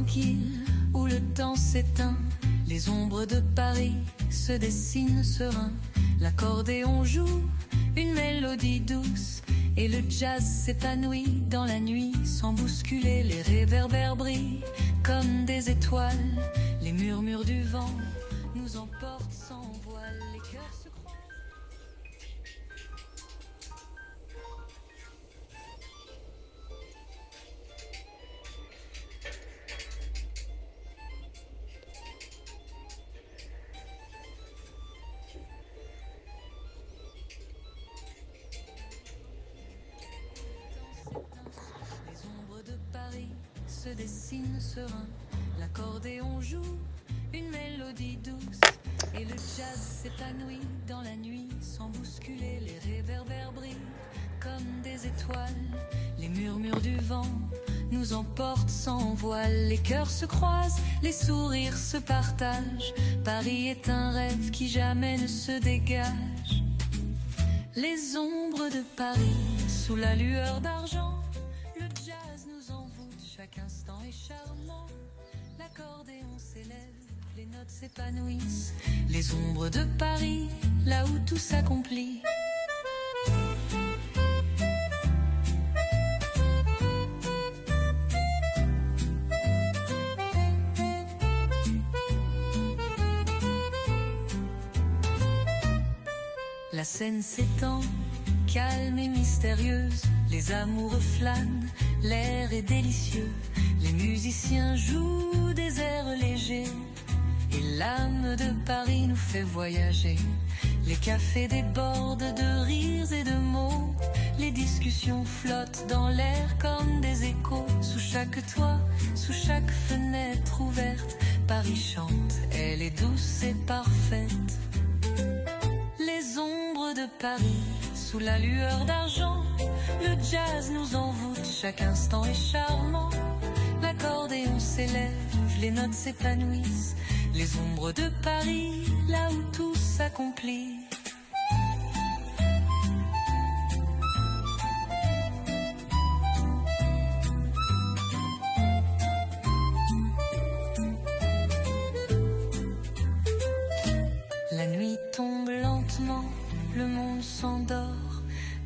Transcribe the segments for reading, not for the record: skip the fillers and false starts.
tranquille où le temps s'éteint. Les ombres de Paris se dessinent serein. L'accordéon joue une mélodie douce et le jazz s'épanouit dans la nuit sans bousculer. Les réverbères brillent comme des étoiles. Les murmures du vent nous emportent sans voile. Les cœurs se croisent. Les ombres de Paris se dessinent serein. L'accordéon joue une mélodie douce et le jazz s'épanouit dans la nuit sans bousculer. Les réverbères brillent comme des étoiles. Les murmures du vent nous emportent sans voile. Les cœurs se croisent, les sourires se partagent. Paris est un rêve qui jamais ne se dégage. Les ombres de Paris sous la lueur d'argent. Le jazz nous envoûte, chaque instant est charmant. L'accordéon s'élève, les notes s'épanouissent. Les ombres de Paris, là où tout s'accomplit. La scène s'étend, calme et mystérieuse. Les amoureux flânent, l'air est délicieux. Les musiciens jouent des airs légers et l'âme de Paris nous fait voyager. Les cafés débordent de rires et de mots. Les discussions flottent dans l'air comme des échos. Sous chaque toit, sous chaque fenêtre ouverte, Paris chante, elle est douce et parfaite. Les ombres de Paris, sous la lueur d'argent. Le jazz nous envoûte, chaque instant est charmant. L'accordéon s'élève, les notes s'épanouissent. Les ombres de Paris, là où tout s'accomplit. La nuit tombe lentement, le monde s'endort.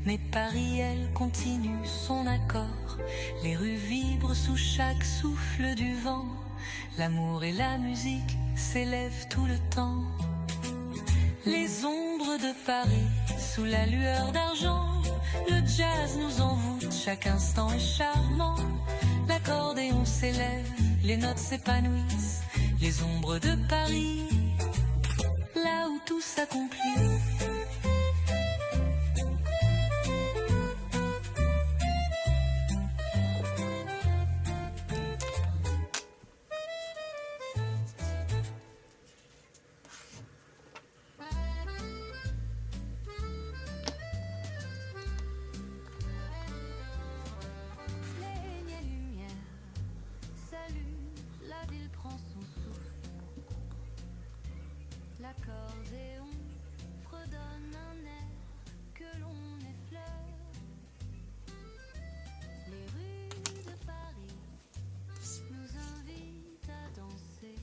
Mais Paris, elle, continue son accord. Les rues vibrent sous chaque souffle du vent. L'amour et la musique s'élèvent tout le temps. Les ombres de Paris, sous la lueur d'argent. Le jazz nous envoûte, chaque instant est charmant. L'accordéon s'élève, les notes s'épanouissent. Les ombres de Paris, là où tout s'accomplit. L'accordéon fredonne un air que l'on effleure. Les rues de Paris nous invitent à danser.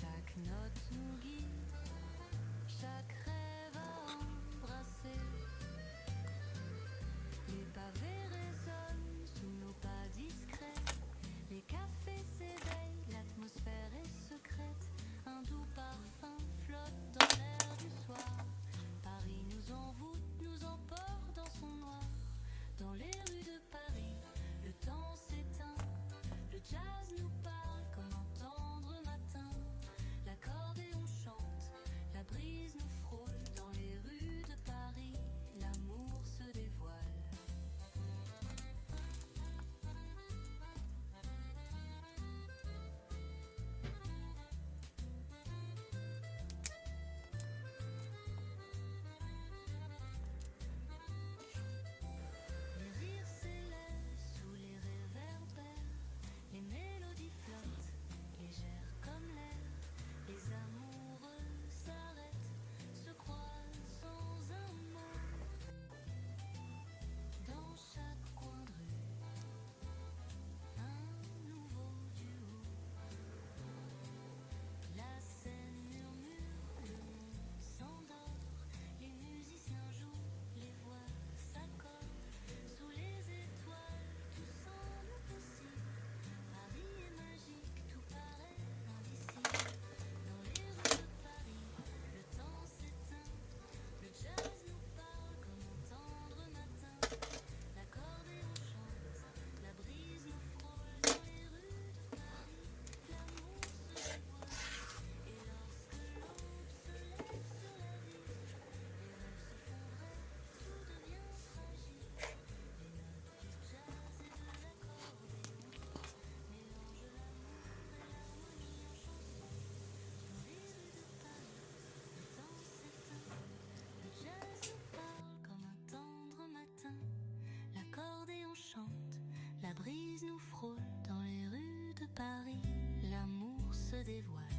Chaque note nous guide, chaque rêve à embrasser. Les pavés résonnent sous nos pas discrets. Les cafés s'éveillent, l'atmosphère est secrète. Un doux parfum flotte dans l'air du soir. Paris nous envoûte, nous emporte dans son noir. Dans les rues de Paris, le temps s'éteint. Le jazz nous parle comme un tendre matin. L'accordéon chante, la brise nous frôle. Dans les rues de Paris, l'amour se dévoile. Les rires s'élèvent sous les réverbères. Les mélodies flottent brise nous frôle dans les rues de Paris, l'amour se dévoile